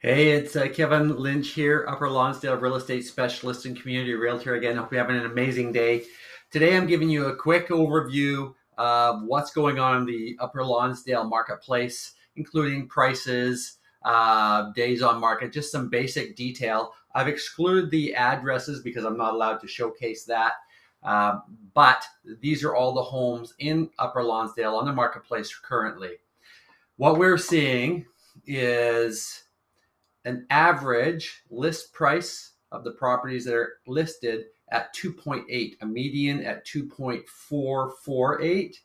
Hey, it's Kevin Lynch here, Upper Lonsdale real estate specialist and community realtor. Again, hope you're having an amazing day. Today, I'm giving you a quick overview of what's going on in the Upper Lonsdale marketplace, including prices, days on market, just some basic detail. I've excluded the addresses because I'm not allowed to showcase that. Uh, but these are all the homes in Upper Lonsdale on the marketplace currently. What we're seeing is an average list price of the properties that are listed at 2.8, a median at 2.448.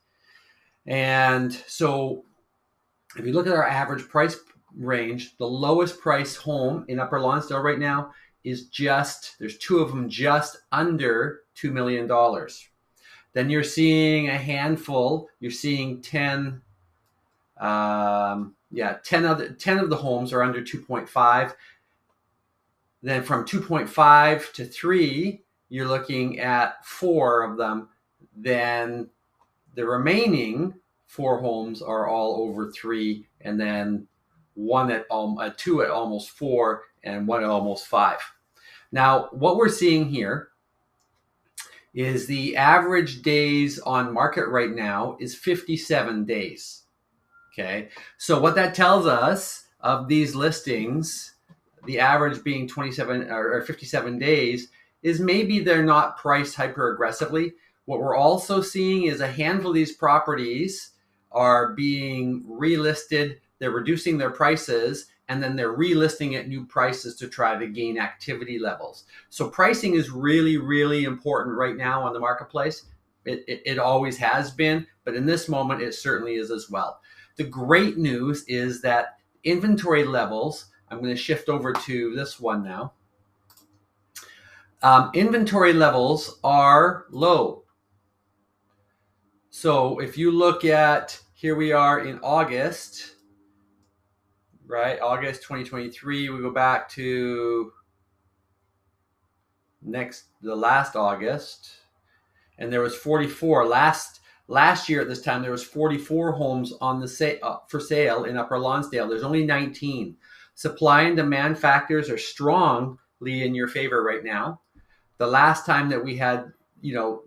And so if you look at our average price range, the lowest price home in Upper Lonsdale right now is there's two of them just under $2 million. Then you're seeing a handful, you're seeing 10 10 of the homes are under 2.5. Then from 2.5 to 3, you're looking at 4 of them. Then the remaining 4 homes are all over 3, and then 2 at almost 4, and 1 at almost 5. Now, what we're seeing here is the average days on market right now is 57 days. Okay, so what that tells us of these listings, the average being 27 or 57 days, is maybe they're not priced hyper aggressively. What we're also seeing is a handful of these properties are being relisted. They're reducing their prices, and then they're relisting at new prices to try to gain activity levels. So pricing is really, really important right now on the marketplace. It always has been, but in this moment, it certainly is as well. The great news is that inventory levels, I'm going to shift over to this one now. Inventory levels are low. So if you look at, here we are in August, right? August 2023, we go back to the last August, and there was 44. Last year at this time, there was 44 homes on the for sale in Upper Lonsdale. There's only 19. Supply and demand factors are strongly in your favor right now. The last time that we had,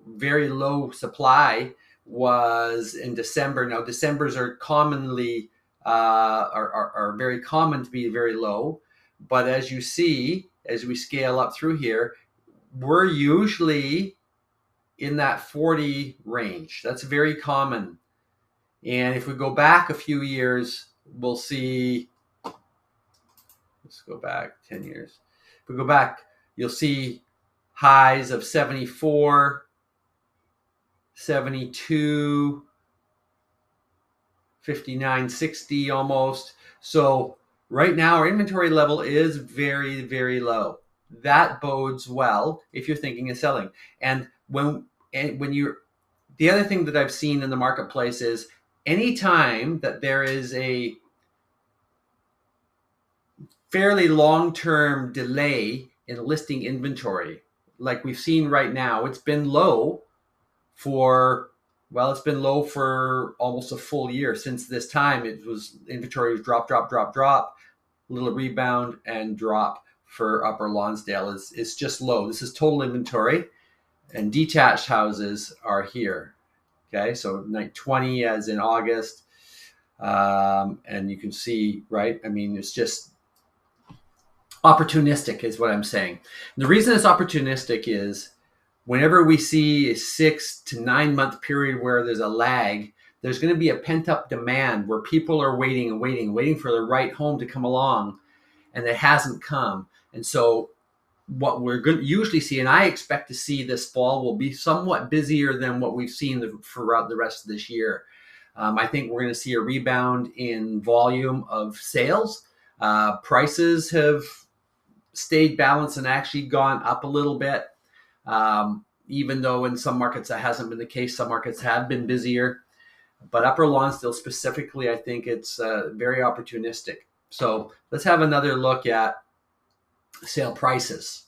very low supply was in December. Now, Decembers are commonly are very common to be very low, but as you see, as we scale up through here, we're usually in that 40 range. That's very common. And if we go back a few years, we'll see, let's go back 10 years. If we go back, you'll see highs of 74, 72, 59, 60 almost. So right now our inventory level is very, very low. That bodes well if you're thinking of selling. And the other thing that I've seen in the marketplace is anytime that there is a fairly long-term delay in listing inventory, like we've seen right now, it's been low for almost a full year. Since this time, inventory was drop, little rebound and drop for Upper Lonsdale. It's just low. This is total inventory. And detached houses are here. Okay, so 20 as in August. And you can see, right? I mean, it's just opportunistic is what I'm saying. And the reason it's opportunistic is whenever we see a 6 to 9 month period where there's a lag, there's going to be a pent up demand where people are waiting for the right home to come along, and it hasn't come. And so what we're going to usually see, and I expect to see this fall, will be somewhat busier than what we've seen throughout the rest of this year. I think we're going to see a rebound in volume of sales. Prices have stayed balanced and actually gone up a little bit, even though in some markets that hasn't been the case. Some markets have been busier. But Upper Lonsdale specifically, I think it's very opportunistic. So let's have another look at sale prices.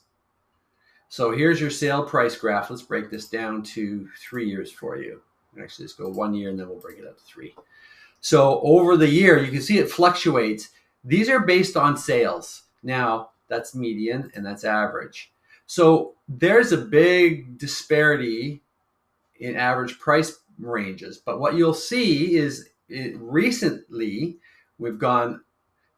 So here's your sale price graph. Let's break this down to 3 years for you. Actually, let's go 1 year and then we'll break it up to 3. So over the year, you can see it fluctuates. These are based on sales. Now, that's median and that's average. So there's a big disparity in average price ranges. But what you'll see is recently we've gone,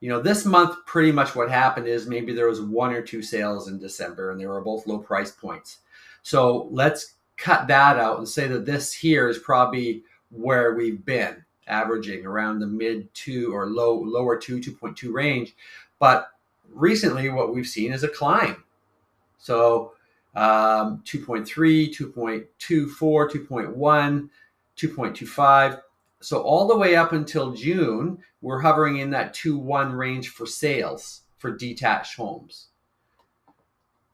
this month pretty much what happened is maybe there was 1 or 2 sales in December and they were both low price points. So let's cut that out and say that this here is probably where we've been averaging around the mid 2 or lower 2.2 range. But recently what we've seen is a climb. So 2.3, 2.24, 2.1, 2.25. So all the way up until June, we're hovering in that 2.1 range for sales for detached homes.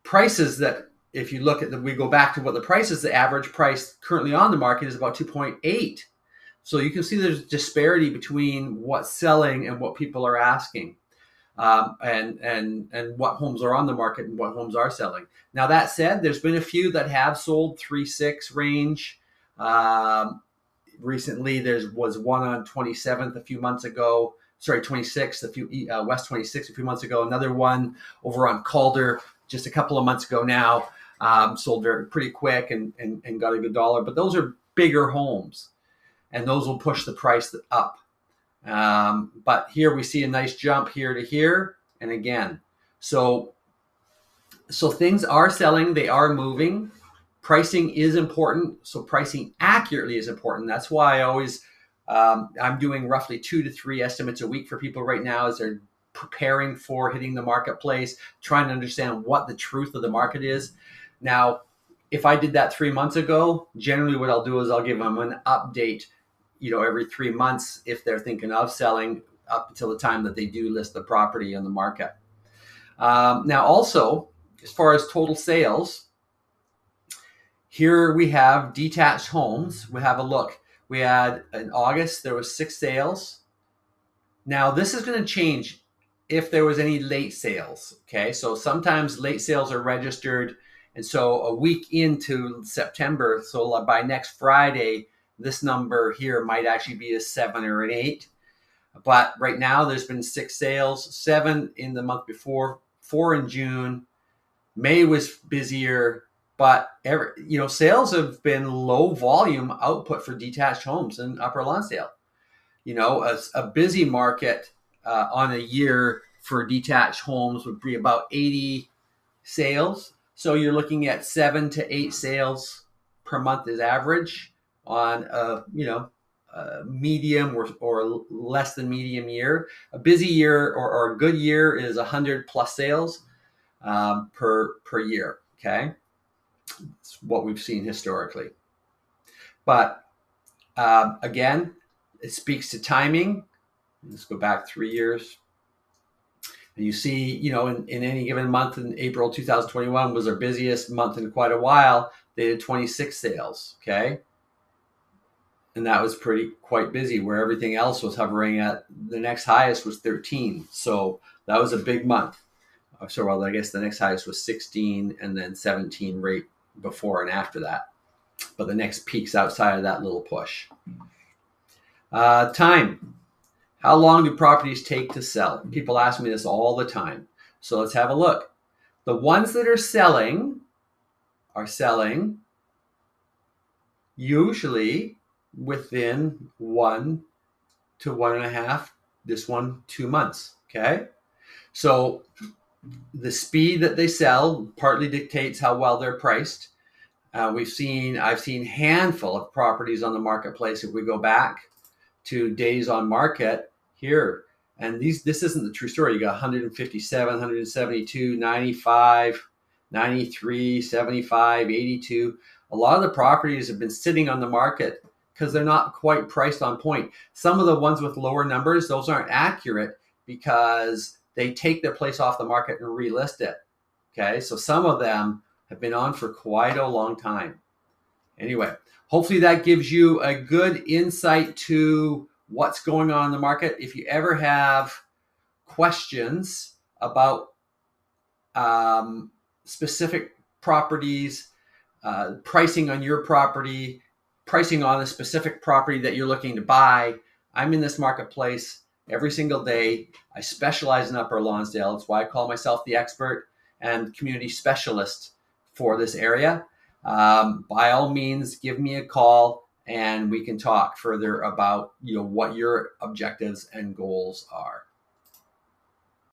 Prices that, if you look at we go back to what the price is, the average price currently on the market is about 2.8. So you can see there's a disparity between what's selling and what people are asking. And what homes are on the market and what homes are selling. Now, that said, there's been a few that have sold 3.6 range. Recently, there was one on 27th a few months ago. Sorry, 26th, West 26th a few months ago. Another one over on Calder just a couple of months ago now. Sold pretty quick and got a good dollar. But those are bigger homes, and those will push the price up. But here we see a nice jump here to here, and again, so things are selling, they are moving. Pricing is important, so pricing accurately is important. That's why I always I'm doing roughly 2 to 3 estimates a week for people right now as they're preparing for hitting the marketplace, trying to understand what the truth of the market is. Now, if I did that 3 months ago, generally what I'll do is I'll give them an update every 3 months if they're thinking of selling up until the time that they do list the property on the market. Now, also, as far as total sales, here we have detached homes. We have a look. We had in August, there was 6 sales. Now, this is going to change if there was any late sales. Okay, so sometimes late sales are registered. And so a week into September, so by next Friday, this number here might actually be a 7 or an 8. But right now there's been 6 sales, 7 in the month before, 4 in June. May was busier, but sales have been low volume output for detached homes in Upper Lonsdale. A busy market on a year for detached homes would be about 80 sales. So you're looking at 7 to 8 sales per month is average on a medium or less than medium year. A busy year or a good year is 100 plus sales per year. Okay, it's what we've seen historically. But again, it speaks to timing. Let's go back 3 years. And you see, in any given month in April 2021 was our busiest month in quite a while. They did 26 sales. Okay. And that was quite busy, where everything else was hovering at the next highest was 13. So that was a big month. So, well, I guess the next highest was 16 and then 17 right before and after that. But the next peak's outside of that little push. Time. How long do properties take to sell? People ask me this all the time. So let's have a look. The ones that are selling usually within 1 to 1.5, this one 2 months. Okay. So the speed that they sell partly dictates how well they're priced. I've seen a handful of properties on the marketplace. If we go back to days on market here, and this isn't the true story. You got 157, 172, 95, 93, 75, 82. A lot of the properties have been sitting on the market because they're not quite priced on point. Some of the ones with lower numbers, those aren't accurate because they take their place off the market and relist it. Okay, so some of them have been on for quite a long time. Anyway, hopefully that gives you a good insight to what's going on in the market. If you ever have questions about specific properties, pricing on your property, pricing on a specific property that you're looking to buy, I'm in this marketplace every single day. I specialize in Upper Lonsdale. That's why I call myself the expert and community specialist for this area. By all means, give me a call and we can talk further about what your objectives and goals are.